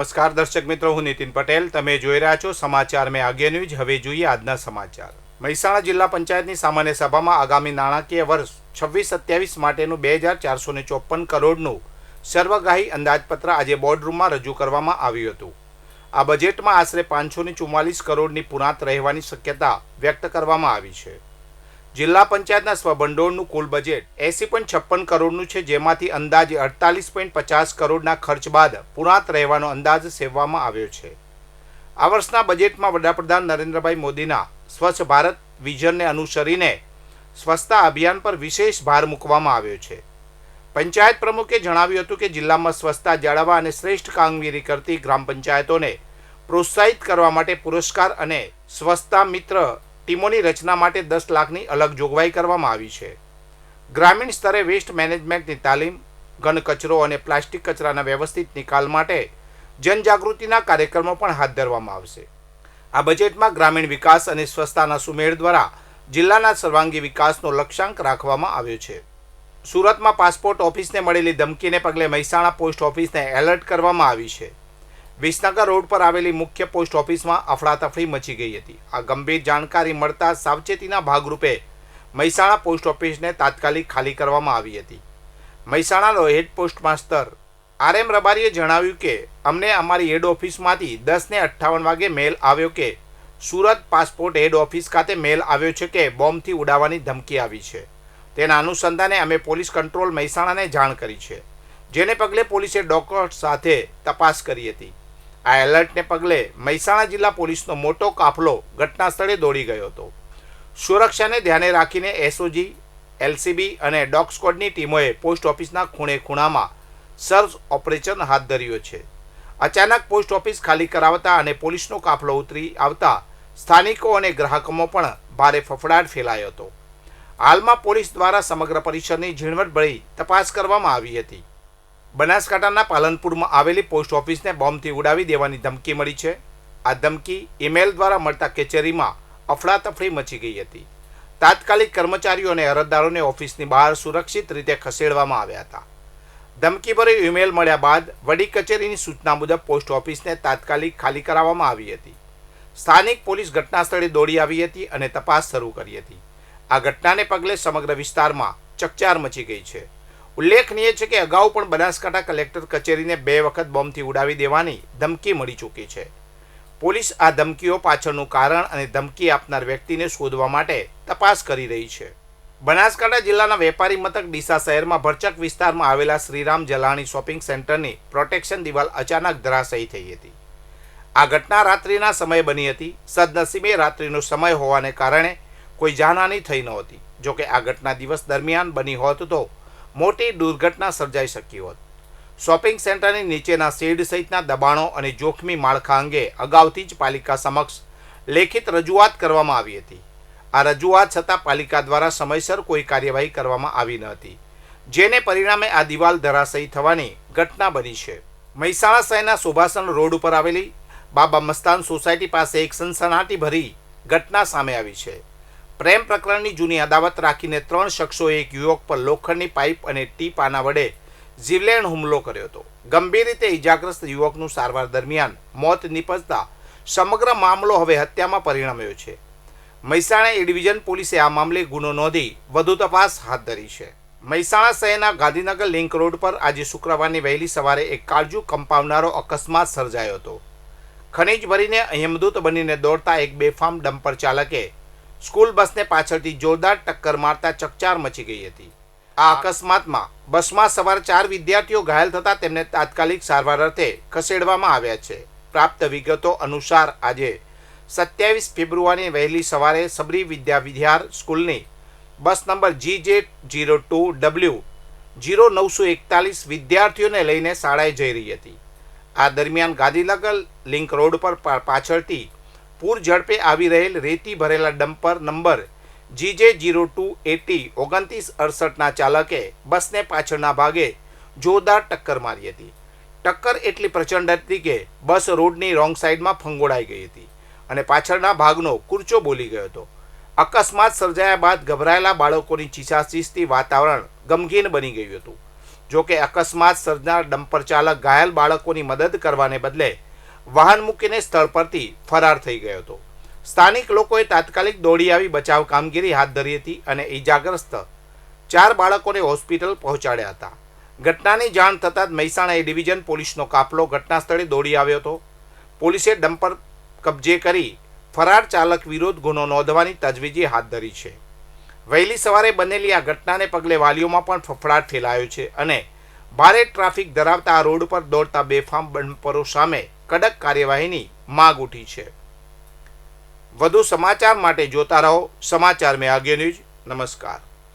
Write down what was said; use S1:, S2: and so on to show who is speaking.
S1: નમસ્કાર દર્શક મિત્રો, હું નીતિન પટેલ. તમે જોઈ રહ્યા છો સમાચાર મેં આગે ન્યૂઝ. હવે જોઈએ આજના સમાચાર. મહેસાણા જિલ્લા પંચાયતની સામાન્ય સભામાં આગામી નાણાકીય વર્ષ 26-27 માટેનું 2454 કરોડનું સર્વગ્રાહી અંદાજપત્ર આજે બોર્ડરૂમમાં રજૂ કરવામાં આવ્યું હતું. આ બજેટમાં આશરે 544 કરોડની પુરાંત રહેવાની શક્યતા વ્યક્ત કરવામાં આવી છે. જિલ્લા પંચાયતના સ્વભંડોળનું કુલ બજેટ 80.56 કરોડનું છે, જેમાંથી અંદાજે 48.50 કરોડના ખર્ચ બાદ પુરાંત રહેવાનો અંદાજ સેવવામાં આવ્યો છે. આ વર્ષના બજેટમાં વડાપ્રધાન નરેન્દ્રભાઈ મોદીના સ્વચ્છ ભારત વિઝનને અનુસરીને સ્વચ્છતા અભિયાન પર વિશેષ ભાર મૂકવામાં આવ્યો છે. પંચાયત પ્રમુખે જણાવ્યું હતું કે જિલ્લામાં સ્વચ્છતા જાળવવા અને શ્રેષ્ઠ કામગીરી કરતી ગ્રામ પંચાયતોને પ્રોત્સાહિત કરવા માટે પુરસ્કાર અને સ્વચ્છતા મિત્ર ટીમોની રચના માટે 10 લાખની અલગ જોગવાઈ કરવામાં આવી છે. ગ્રામીણ સ્તરે વેસ્ટ મેનેજમેન્ટની તાલીમ, ઘન કચરો અને પ્લાસ્ટિક કચરાના વ્યવસ્થિત નિકાલ માટે જનજાગૃતિના કાર્યક્રમો પણ હાથ ધરવામાં આવશે. આ બજેટમાં ગ્રામીણ વિકાસ અને સ્વચ્છતાના સુમેળ દ્વારા જિલ્લાના સર્વાંગી વિકાસનો લક્ષ્યાંક રાખવામાં આવ્યો છે. સુરતમાં પાસપોર્ટ ઓફિસને મળેલી ધમકીને પગલે મહેસાણા પોસ્ટ ઓફિસને એલર્ટ કરવામાં આવી છે. વિસનગર રોડ પર આવેલી મુખ્ય પોસ્ટ ઓફિસમાં અફડાતફડી મચી ગઈ હતી. આ ગંભીર જાણકારી મળતા સાવચેતીના ભાગરૂપે મહેસાણા પોસ્ટ ઓફિસને તાત્કાલિક ખાલી કરવામાં આવી હતી. મહેસાણાનો હેડ પોસ્ટ માસ્ટર RM રબારીએ જણાવ્યું કે અમને અમારી હેડ ઓફિસમાંથી 10:58 વાગે મેલ આવ્યો કે સુરત પાસપોર્ટ હેડ ઓફિસ ખાતે મેલ આવ્યો છે કે બોમ્બથી ઉડાવવાની ધમકી આવી છે. તેના અનુસંધાને અમે પોલીસ કંટ્રોલ મહેસાણાને જાણ કરી છે, જેને પગલે પોલીસે ડોક્ટર સાથે તપાસ કરી હતી. આ એલર્ટને પગલે મહેસાણા જિલ્લા પોલીસનો મોટો કાફલો ઘટના સ્થળે દોડી ગયો હતો. સુરક્ષાને ધ્યાને રાખીને SOG, LCB અને ડોગ સ્ક્વોડની ટીમોએ પોસ્ટ ઓફિસના ખૂણે ખૂણામાં સર્ચ ઓપરેશન હાથ ધર્યો છે. અચાનક પોસ્ટ ઓફિસ ખાલી કરાવતા અને પોલીસનો કાફલો ઉતરી આવતા સ્થાનિકો અને ગ્રાહકોમાં પણ ભારે ફફડાટ ફેલાયો હતો. હાલમાં પોલીસ દ્વારા સમગ્ર પરિસરની ઝીણવટભરી તપાસ કરવામાં આવી હતી. બનાસકાંઠાના પાલનપુરમાં આવેલી પોસ્ટ ઓફિસને બોમ્બથી ઉડાવી દેવાની ધમકી મળી છે. આ ધમકી ઈમેલ દ્વારા મળતા કચેરીમાં અફડાતફડી મચી ગઈ હતી. તાત્કાલિક કર્મચારીઓ અને અરજદારોને ઓફિસની બહાર સુરક્ષિત રીતે ખસેડવામાં આવ્યા હતા. ધમકીભર્યો ઈમેલ મળ્યા બાદ વડી કચેરીની સૂચના મુજબ પોસ્ટ ઓફિસને તાત્કાલિક ખાલી કરાવવામાં આવી હતી. સ્થાનિક પોલીસ ઘટના સ્થળે દોડી આવી હતી અને તપાસ શરૂ કરી હતી. આ ઘટનાને પગલે સમગ્ર વિસ્તારમાં ચકચાર મચી ગઈ છે. ઉલ્લેખનીય છે કે અગાઉ પણ બનાસકાંઠા કલેક્ટર કચેરીને 2 વખત બોમ્બથી ઉડાવી દેવાની ધમકી મળી ચૂકી છે. પોલીસ આ ધમકીઓ પાછળનું કારણ અને ધમકી આપનાર વ્યક્તિને શોધવા માટે તપાસ કરી રહી છે. બનાસકાંઠા જિલ્લાના વેપારી મથક ડીસા શહેરમાં ભરચક વિસ્તારમાં આવેલા શ્રીરામ જલાણી શોપિંગ સેન્ટરની પ્રોટેક્શન દિવાલ અચાનક ધરાશાયી થઈ હતી. આ ઘટના રાત્રિના સમયે બની હતી. સદનસીબે રાત્રિનો સમય હોવાને કારણે કોઈ જાનહાની થઈ નહોતી. જોકે આ ઘટના દિવસ દરમિયાન બની હોત તો મોટી દુર્ઘટના સર્જાઈ શકી હોત. શોપિંગ સેન્ટરની નીચેના શેડ સહિતના દબાણો અને જોખમી માળખા અંગે અગાઉથી જ પાલિકા સમક્ષ લેખિત રજૂઆત કરવામાં આવી હતી. આ રજૂઆત છતાં પાલિકા દ્વારા સમયસર કોઈ કાર્યવાહી કરવામાં આવી ન હતી, જેને પરિણામે આ દિવાલ ધરાશાયી થવાની ઘટના બની છે. મહેસાણા શહેરના સુભાષણ રોડ ઉપર આવેલી બાબા મસ્તાન સોસાયટી પાસે એક સનસનાટીભરી ઘટના સામે આવી છે. પ્રેમ પ્રકરણની જૂની અદાવત રાખીને 3 શખ્સોએ એક યુવક પર લોખંડની પાઇપ અને ટી-પાના વડે જીવલેણ હુમલો કર્યો હતો. ગંભીર રીતે ઇજાગ્રસ્ત યુવકનું સારવાર દરમિયાન મોત નિપજતા સમગ્ર મામલો હવે હત્યામાં પરિણમ્યો છે. મહેસાણા એ ડિવિઝન પોલીસે આ મામલે ગુનો નોંધી વધુ તપાસ હાથ ધરી છે. મહેસાણા શહેરના ગાંધીનગર લિંક રોડ પર આજે શુક્રવારની વહેલી સવારે એક કાળજુ કંપાવનારો અકસ્માત સર્જાયો હતો. ખનીજ ભરીને અહેમદૂત બનીને દોડતા એક બેફામ ડમ્પર ચાલકે સ્કૂલ બસને પાછળથી જોરદાર ટક્કર મારતા ચકચાર મચી ગઈ હતી. આ અકસ્માતમાં બસમાં સવાર 4 વિદ્યાર્થીઓ ઘાયલ થતા તેમને તાત્કાલિક સારવાર અર્થે ખસેડવામાં આવ્યા છે. પ્રાપ્ત વિગતો અનુસાર આજે 27 ફેબ્રુઆરીની વહેલી સવારે સબરી વિદ્યા વિહાર સ્કૂલની બસ નંબર GJ02W0941 વિદ્યાર્થીઓને લઈને શાળાએ જઈ રહી હતી. આ દરમિયાન ગાંધીનગર લિંક રોડ પર પાછળથી પૂર ઝડપે આવી રહેલ રેતી ભરેલા ડમ્પર નંબર GJ02802968ના ચાલકે બસને પાછળના ભાગે જોરદાર ટક્કર મારી હતી. ટક્કર એટલી પ્રચંડ હતી કે બસ રોડની રોંગ સાઈડમાં ફંગોળાઈ ગઈ હતી અને પાછળના ભાગનો કૂરચો બોલી ગયો હતો. અકસ્માત સર્જાયા બાદ ગભરાયેલા બાળકોની ચીસાચીસથી વાતાવરણ ગમગીન બની ગયું હતું. જો કે અકસ્માત સર્જનાર ડમ્પર ચાલક ઘાયલ બાળકોની મદદ કરવાને બદલે વાહન મૂકીને સ્થળ પરથી ફરાર થઈ ગયો હતો. સ્થાનિક લોકોએ તાત્કાલિક દોડી આવી બચાવ કામગીરી હાથ ધરી હતી અને ઈજાગ્રસ્ત 4 બાળકોને હોસ્પિટલ પહોંચાડ્યા હતા. ઘટનાની જાણ થતાં જ મહેસાણા એ ડિવિઝન પોલીસનો કાફલો ઘટના સ્થળે દોડી આવ્યો હતો. પોલીસે ડમ્પર કબજે કરી ફરાર ચાલક વિરુદ્ધ ગુનો નોંધવાની તજવીજ હાથ ધરી છે. વહેલી સવારે બનેલી આ ઘટનાને પગલે વાલીઓમાં પણ ફફડાટ ફેલાયો છે અને ભારે ટ્રાફિક ધરાવતા આ રોડ પર દોડતા બેફામ ડમ્પરો સામે કડક કાર્યવાહીની માંગ ઉઠી છે. વધુ સમાચાર માટે જોતા રહો સમાચાર મેં આગે ન્યૂઝ. નમસ્કાર.